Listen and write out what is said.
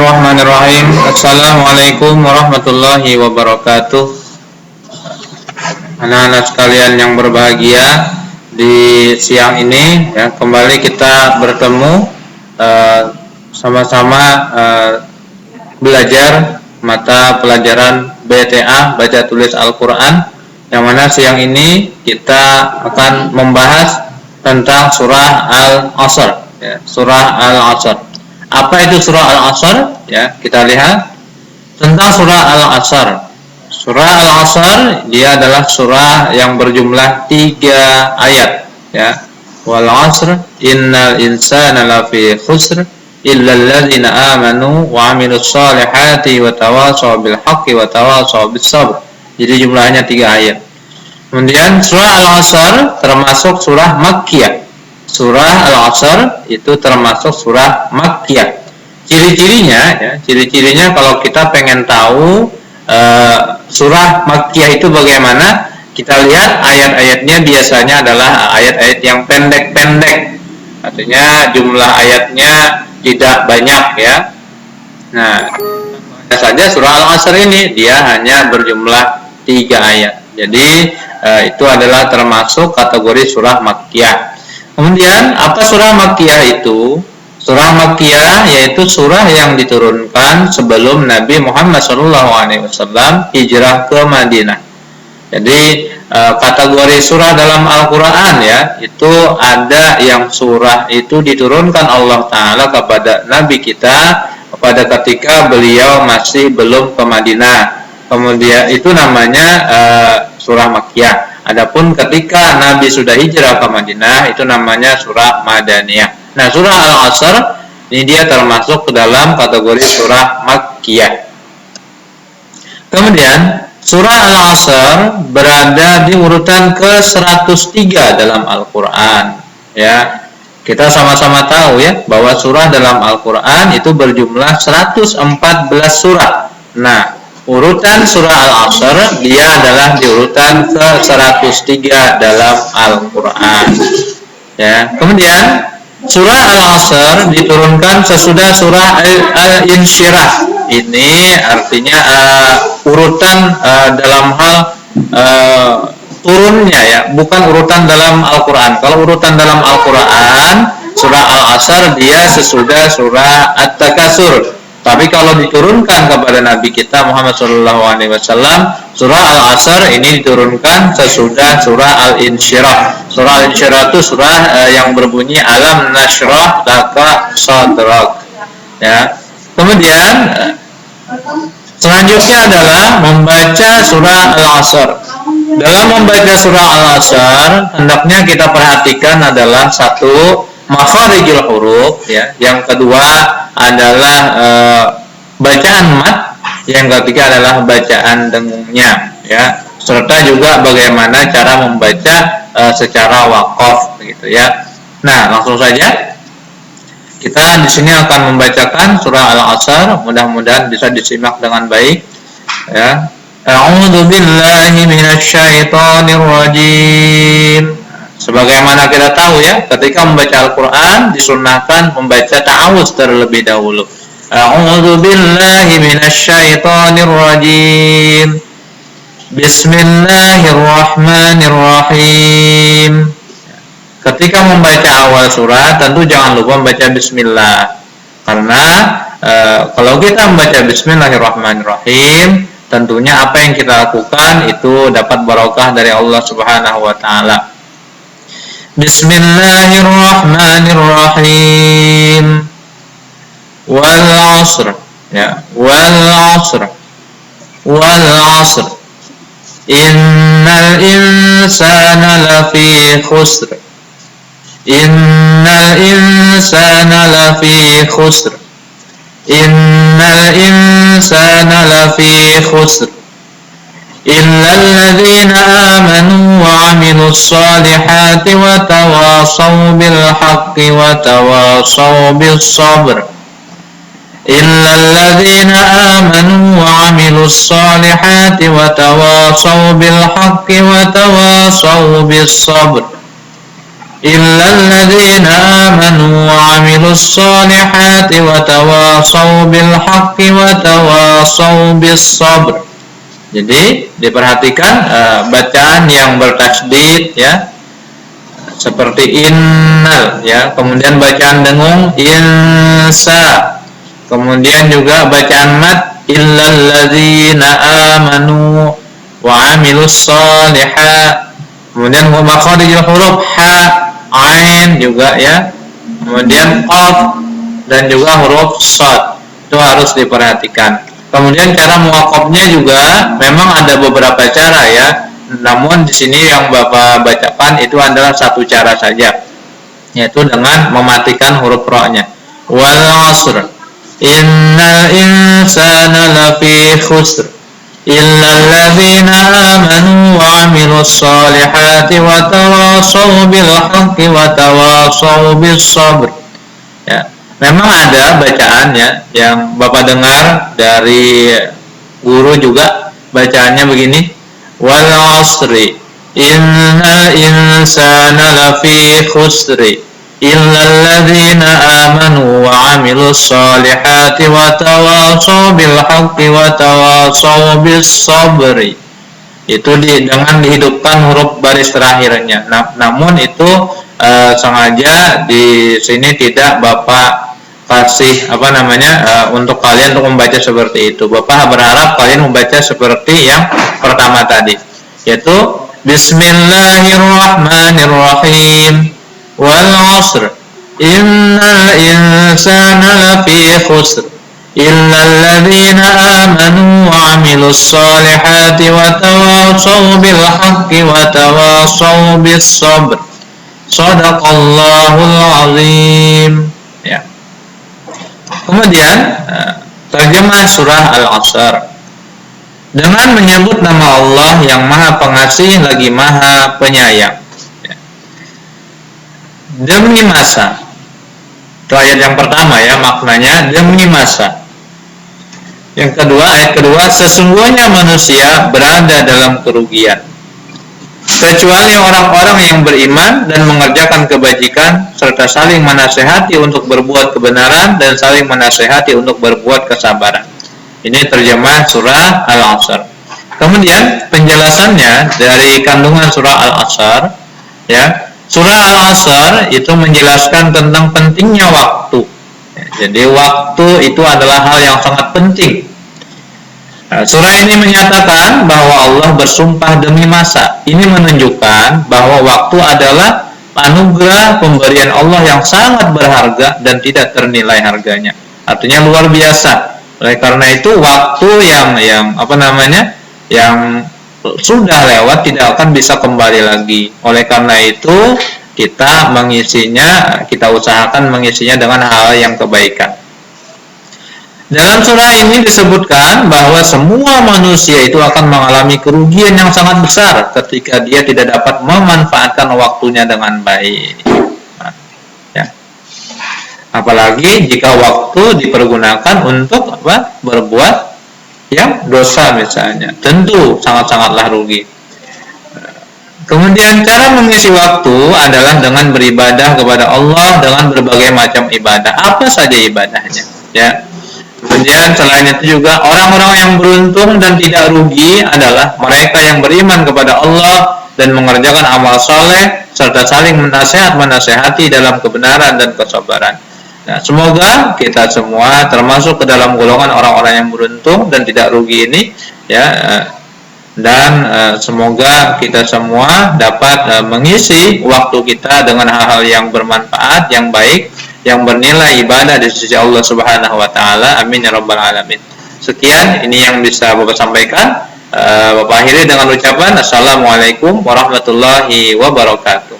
Bismillahirrahmanirrahim. Assalamualaikum warahmatullahi wabarakatuh. Anak-anak sekalian yang berbahagia, di siang ini ya, kembali kita bertemu sama-sama belajar mata pelajaran BTA, baca tulis Al-Quran, yang mana siang ini kita akan membahas tentang surah Al-Asr ya, surah Al-Asr. Apa itu surah Al-Asr? Ya, kita lihat tentang surah Al-Asr. Surah Al-Asr dia adalah surah yang berjumlah 3 ayat ya. Wal 'asr innal insana lafi khusr illa alladzina amanu wa 'amilus solihati wa tawashaw bil haqqi wa tawashaw bis sabr. Jadi jumlahnya 3 ayat. Kemudian surah Al-Asr termasuk surah Makkiyah. Surah Al-Asr itu termasuk surah Makkiyah. Ciri-cirinya kalau kita pengen tahu surah Makkiyah itu bagaimana, kita lihat ayat-ayatnya biasanya adalah ayat-ayat yang pendek-pendek. Artinya jumlah ayatnya tidak banyak ya. Nah, saja surah Al-Asr ini dia hanya berjumlah 3 ayat. Jadi itu adalah termasuk kategori surah Makkiyah. Kemudian apa surah Makkiyah itu? Surah Makkiyah yaitu surah yang diturunkan sebelum Nabi Muhammad SAW hijrah ke Madinah. Jadi kategori surah dalam Al-Quran ya, itu ada yang surah itu diturunkan Allah Ta'ala kepada Nabi kita pada ketika beliau masih belum ke Madinah. Kemudian itu namanya surah Makkiyah. Adapun ketika Nabi sudah hijrah ke Madinah, itu namanya surah Madaniyah. Nah, surah Al-Asr ini dia termasuk ke dalam kategori surah Makkiyah. Kemudian surah Al-Asr berada di urutan ke-103 dalam Al-Quran. Ya, kita sama-sama tahu ya bahwa surah dalam Al-Quran itu berjumlah 114 surah. Nah, urutan surah Al-Asr dia adalah di urutan ke-103 dalam Al-Quran. Ya, kemudian surah Al-Asr diturunkan sesudah surah Al-Insyirah. Ini artinya urutan dalam hal turunnya ya, bukan urutan dalam Al-Quran. Kalau urutan dalam Al-Quran, surah Al-Asr dia sesudah surah At-Takasur. Tapi kalau diturunkan kepada Nabi kita Muhammad SAW, surah Al-Asr ini diturunkan sesudah surah Al-Insyirah. Surah Al-Insyirah itu surah yang berbunyi alam nashrah laka sadrak. Ya. Kemudian selanjutnya adalah membaca surah Al-Asr. Dalam membaca surah Al-Asr, hendaknya kita perhatikan adalah satu, makharijul huruf ya. Yang kedua adalah bacaan mat, yang ketiga adalah bacaan dengungnya ya, serta juga bagaimana cara membaca secara waqaf gitu ya. Nah, langsung saja kita di sini akan membacakan surah Al-Asr, mudah-mudahan bisa disimak dengan baik ya. A'udzu billahi minasyaitonir rajim. Sebagaimana kita tahu ya, ketika membaca Al-Quran disunahkan membaca ta'awudz terlebih dahulu. A'udzu billahi minasyaitonir rajim. Bismillahirrahmanirrahim. Ketika membaca awal surah tentu jangan lupa membaca bismillah. Karena kalau kita membaca bismillahirrahmanirrahim, tentunya apa yang kita lakukan itu dapat barokah dari Allah Subhanahu wa taala. Bismillahirrahmanirrahim. Wal 'asr ya, wal 'asr, wal 'asr, innal insana lafi khusr, innal insana lafi khusr, innal insana lafi khusr إلا الذين آمنوا وعملوا الصالحات وتواصوا بالحق وتواصوا بالصبر إلا الذين آمنوا وعملوا الصالحات وتواصوا بالحق وتواصوا بالصبر illal ladzina amanu wa 'amilus solihati wa tawasaw bil haqqi wa tawasaw bis sabr. Jadi diperhatikan bacaan yang bertasydid ya, seperti innal ya, kemudian bacaan dengung insa, kemudian juga bacaan mat illal ladzina amanu wa 'amilus solihat, kemudian makharijul huruf ha, ain juga ya, kemudian qaf dan juga huruf shad, itu harus diperhatikan. Kemudian cara muwaqafnya juga memang ada beberapa cara ya, namun di sini yang Bapak bacakan itu adalah satu cara saja, yaitu dengan mematikan huruf ra-nya. Wal 'asr innal insana lafi khusr illal ladzina amanu wa 'amilus solihati wa tawasaw bil haqqi wa tawasaw bis sabr. Ya, memang ada bacaannya yang Bapak dengar dari guru juga, bacaannya begini, wal 'asri innal insana lafi khusri illal ladzina amanu wa 'amilus solihati wa tawasaw bil haqqi wa tawasaw bis sabri. Itu dengan dihidupkan huruf baris terakhirnya. Namun itu sengaja di sini tidak Bapak kasih untuk kalian untuk membaca seperti itu. Bapak berharap kalian membaca seperti yang pertama tadi, yaitu Bismillahirrahmanirrahim wal 'asr innal insana lafi khusr illal ladzina amanu wa 'amilus solihati wa tawasaw bil haqqi wa tawasaw bis sabr. Shadaqallahul azim. Ya. Kemudian terjemah surah Al-'Asr dengan menyebut nama Allah yang Maha Pengasih lagi Maha Penyayang. Demi masa. Itu ayat yang pertama ya, maknanya demi masa. Yang kedua, ayat kedua, sesungguhnya manusia berada dalam kerugian, kecuali orang-orang yang beriman dan mengerjakan kebajikan serta saling menasehati untuk berbuat kebenaran dan saling menasehati untuk berbuat kesabaran. Ini terjemah surah Al-'Asr. Kemudian penjelasannya dari kandungan surah Al-'Asr ya. Surah Al-'Asr itu menjelaskan tentang pentingnya waktu. Jadi waktu itu adalah hal yang sangat penting. Surah ini menyatakan bahwa Allah bersumpah demi masa. Ini menunjukkan bahwa waktu adalah anugerah pemberian Allah yang sangat berharga dan tidak ternilai harganya. Artinya luar biasa. Oleh karena itu waktu yang sudah lewat tidak akan bisa kembali lagi. Oleh karena itu kita usahakan mengisinya dengan hal yang kebaikan. Dalam surah ini disebutkan bahwa semua manusia itu akan mengalami kerugian yang sangat besar ketika dia tidak dapat memanfaatkan waktunya dengan baik. Ya. Apalagi jika waktu dipergunakan untuk berbuat yang dosa misalnya, tentu sangat-sangatlah rugi. Kemudian cara mengisi waktu adalah dengan beribadah kepada Allah dengan berbagai macam ibadah. Apa saja ibadahnya? Ya. Kemudian selain itu juga orang-orang yang beruntung dan tidak rugi adalah mereka yang beriman kepada Allah dan mengerjakan amal saleh serta saling menasehati dalam kebenaran dan kesabaran. Nah, semoga kita semua termasuk ke dalam golongan orang-orang yang beruntung dan tidak rugi ini ya, dan semoga kita semua dapat mengisi waktu kita dengan hal-hal yang bermanfaat, yang baik, yang bernilai ibadah di sisi Allah Subhanahu wa taala. Amin ya rabbal alamin. Sekian ini yang bisa Bapak sampaikan. Bapak akhiri dengan ucapan assalamualaikum warahmatullahi wabarakatuh.